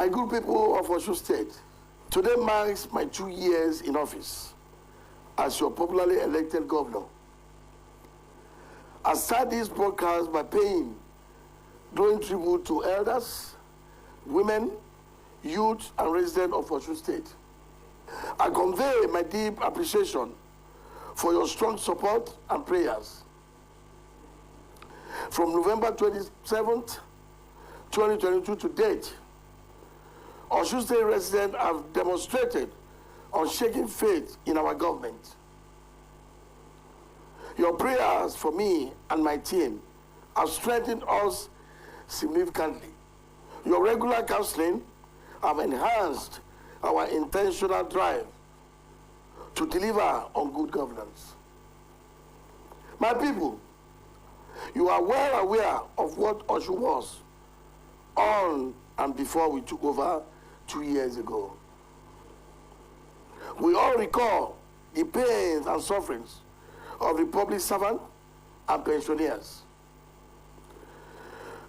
My good people of Osun State, today marks my 2 years in office as your popularly elected governor. I start this broadcast by paying glowing tribute to elders, women, youth, and residents of Osun State. I convey my deep appreciation for your strong support and prayers. From November 27th, 2022 to date, Osun State residents have demonstrated unshaken faith in our government. Your prayers for me and my team have strengthened us significantly. Your regular counseling have enhanced our intentional drive to deliver on good governance. My people, you are well aware of what Osun was on and before we took over 2 years ago. We all recall the pains and sufferings of the public servant and pensioners.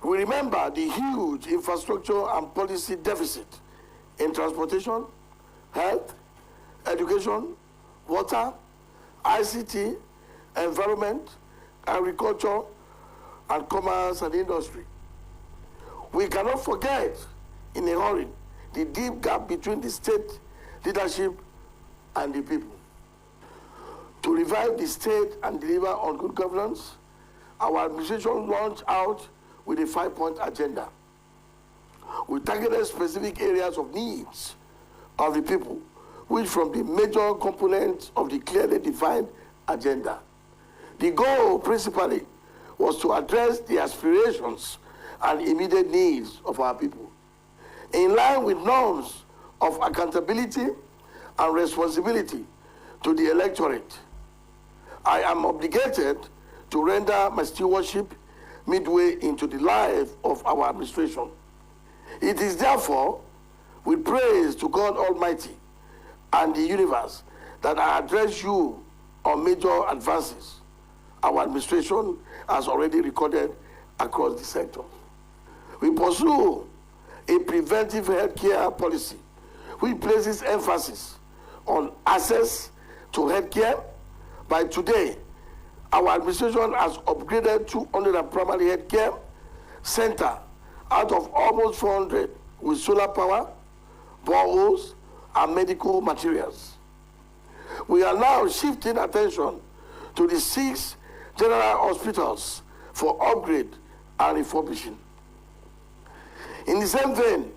We remember the huge infrastructure and policy deficit in transportation, health, education, water, ICT, environment, agriculture, and commerce and industry. We cannot forget in a hurry the deep gap between the state leadership and the people. To revive the state and deliver on good governance, our administration launched out with a 5-point agenda. We targeted specific areas of needs of the people, which from the major components of the clearly defined agenda. The goal principally was to address the aspirations and immediate needs of our people. In line with norms of accountability and responsibility to the electorate, I am obligated to render my stewardship midway into the life of our administration. It is therefore with praise to God Almighty and the universe that I address you on major advances our administration has already recorded across the sector. We pursue a preventive healthcare policy which places emphasis on access to healthcare. By today, our administration has upgraded 200 primary healthcare centers out of almost 400 with solar power, boreholes, and medical materials. We are now shifting attention to the 6 general hospitals for upgrade and refurbishing. In the same vein,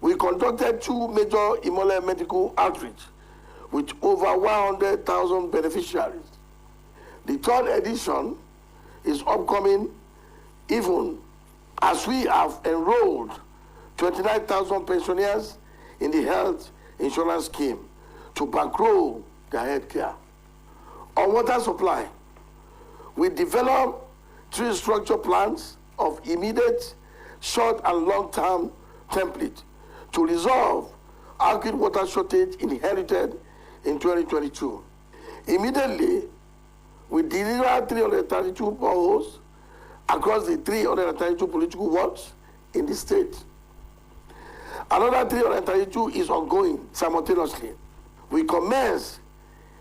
we conducted 2 major Imole medical outreach with over 100,000 beneficiaries. The 3rd edition is upcoming, even as we have enrolled 29,000 pensioners in the health insurance scheme to bankroll their health care. On water supply, we developed 3 structure plans of immediate, short, and long-term template to resolve acute water shortage inherited in 2022. Immediately, we delivered 332 boreholes across the 332 political wards in the state. Another 332 is ongoing simultaneously. We commenced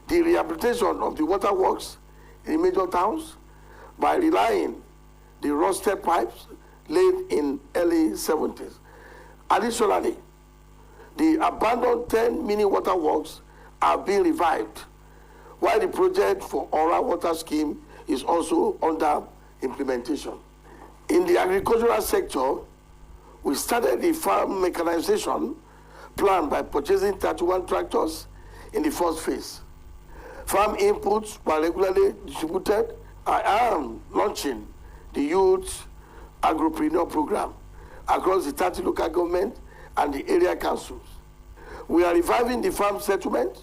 the rehabilitation of the waterworks in major towns by relying the rusted pipes laid in early 70s. Additionally, the abandoned 10 mini waterworks are being revived, while the project for oral water scheme is also under implementation. In the agricultural sector, we started the farm mechanization plan by purchasing 31 tractors in the first phase. Farm inputs were regularly distributed. I am launching the Youth Agripreneur Program across the 30 local government and the area councils. We are reviving the farm settlement.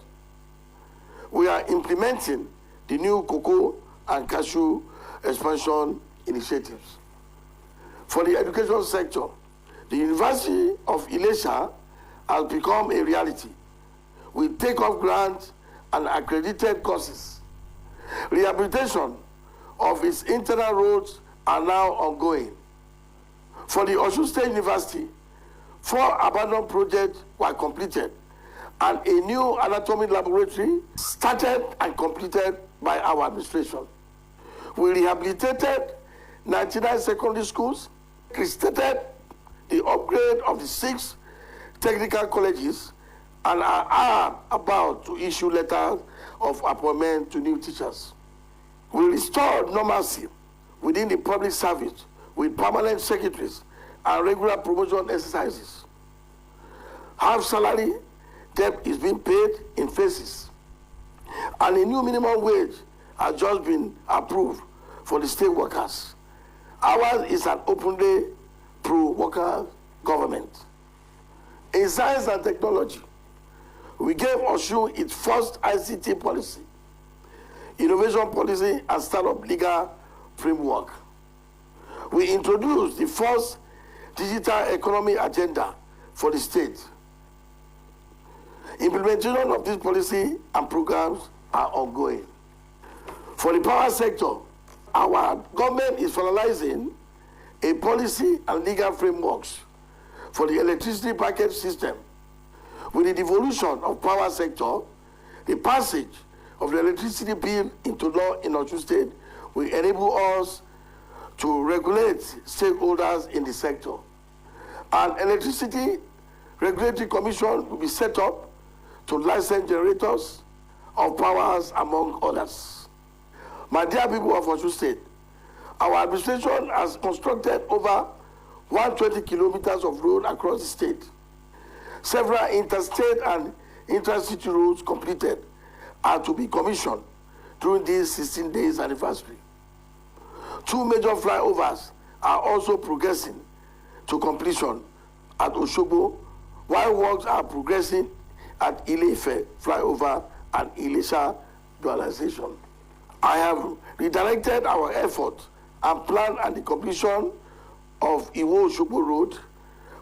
We are implementing the new cocoa and cashew expansion initiatives. For the education sector, the University of Ilesha has become a reality with take-off grants and accredited courses. Rehabilitation of its internal roads are now ongoing. For the Osun State University, 4 abandoned projects were completed, and a new anatomy laboratory started and completed by our administration. We rehabilitated 99 secondary schools, restarted the upgrade of the 6 technical colleges, and are about to issue letters of appointment to new teachers. We restored normalcy within the public service with permanent secretaries and regular promotion exercises. Half salary debt is being paid in phases, and a new minimum wage has just been approved for the state workers. Ours is an openly pro-worker government. In science and technology, we gave Osun its first ICT policy, innovation policy, and startup legal framework. We introduced the first digital economy agenda for the state. Implementation of this policy and programs are ongoing. For the power sector, our government is finalizing a policy and legal frameworks for the electricity package system. With the devolution of power sector, the passage of the electricity bill into law in Osun State will enable us to regulate stakeholders in the sector. An electricity regulatory commission will be set up to license generators of powers, among others. My dear people of Osun State, our administration has constructed over 120 kilometers of road across the state. Several interstate and intra-city roads completed are to be commissioned during this 16 days anniversary. 2 major flyovers are also progressing to completion at Osogbo, while works are progressing at Ile-Ife flyover and Ilesha dualization. I have redirected our efforts and planned at the completion of Iwo-Osogbo Road.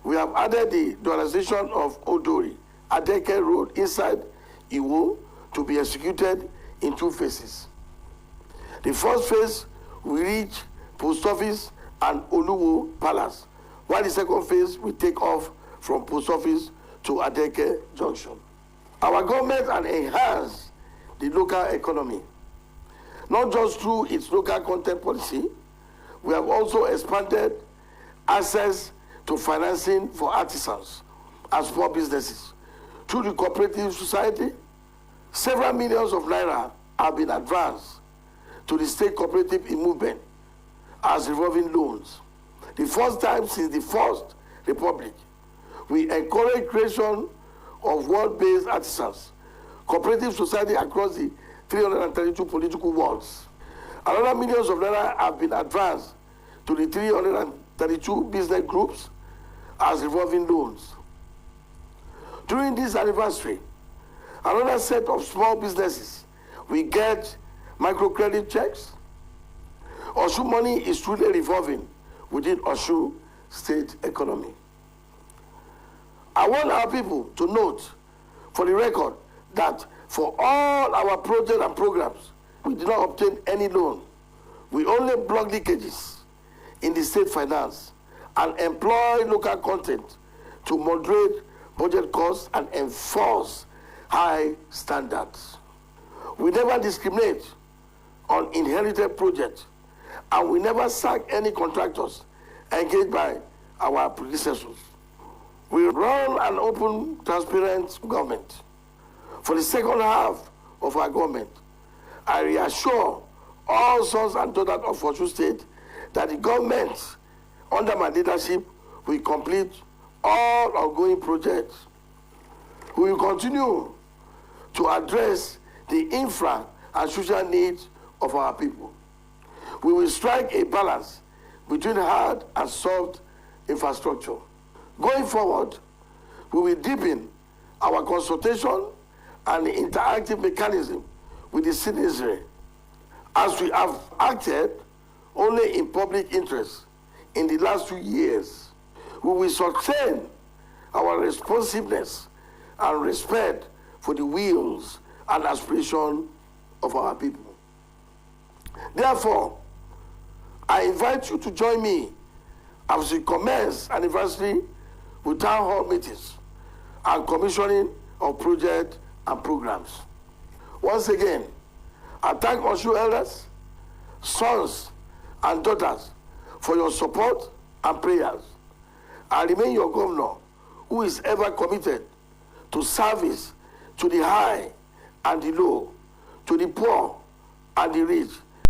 We have added the dualization of Odori, Adeleke Road inside Iwo to be executed in 2 phases. The first phase will reach Post Office and Oluwo Palace, while the second phase will take off from Post Office to Adeleke Junction. Our government has enhanced the local economy, not just through its local content policy. We have also expanded access to financing for artisans and small businesses. Through the cooperative society, several millions of naira have been advanced to the state cooperative movement as revolving loans. The first time since the First Republic, we encourage creation of world-based artisans, cooperative society across the 332 political wards. Another millions of naira have been advanced to the 332 business groups as revolving loans. During this anniversary, another set of small businesses will get microcredit checks. Osun money is truly revolving within Osun State economy. I want our people to note for the record that for all our projects and programs, we did not obtain any loan. We only block leakages in the state finance and employ local content to moderate budget costs and enforce high standards. We never discriminate on inherited projects, and we never sack any contractors engaged by our predecessors. We run an open, transparent government. For the second half of our government, I reassure all sons and daughters of Osun State that the government, under my leadership, will complete all ongoing projects. We will continue to address the infra and social needs of our people. We will strike a balance between hard and soft infrastructure. Going forward, we will deepen our consultation and interactive mechanism with the citizenry. As we have acted only in public interest in the last 2 years, we will sustain our responsiveness and respect for the wills and aspirations of our people. Therefore, I invite you to join me as we commence anniversary with town hall meetings and commissioning of projects and programs. Once again, I thank Osun elders, sons and daughters for your support and prayers. I remain your governor, who is ever committed to service to the high and the low, to the poor and the rich,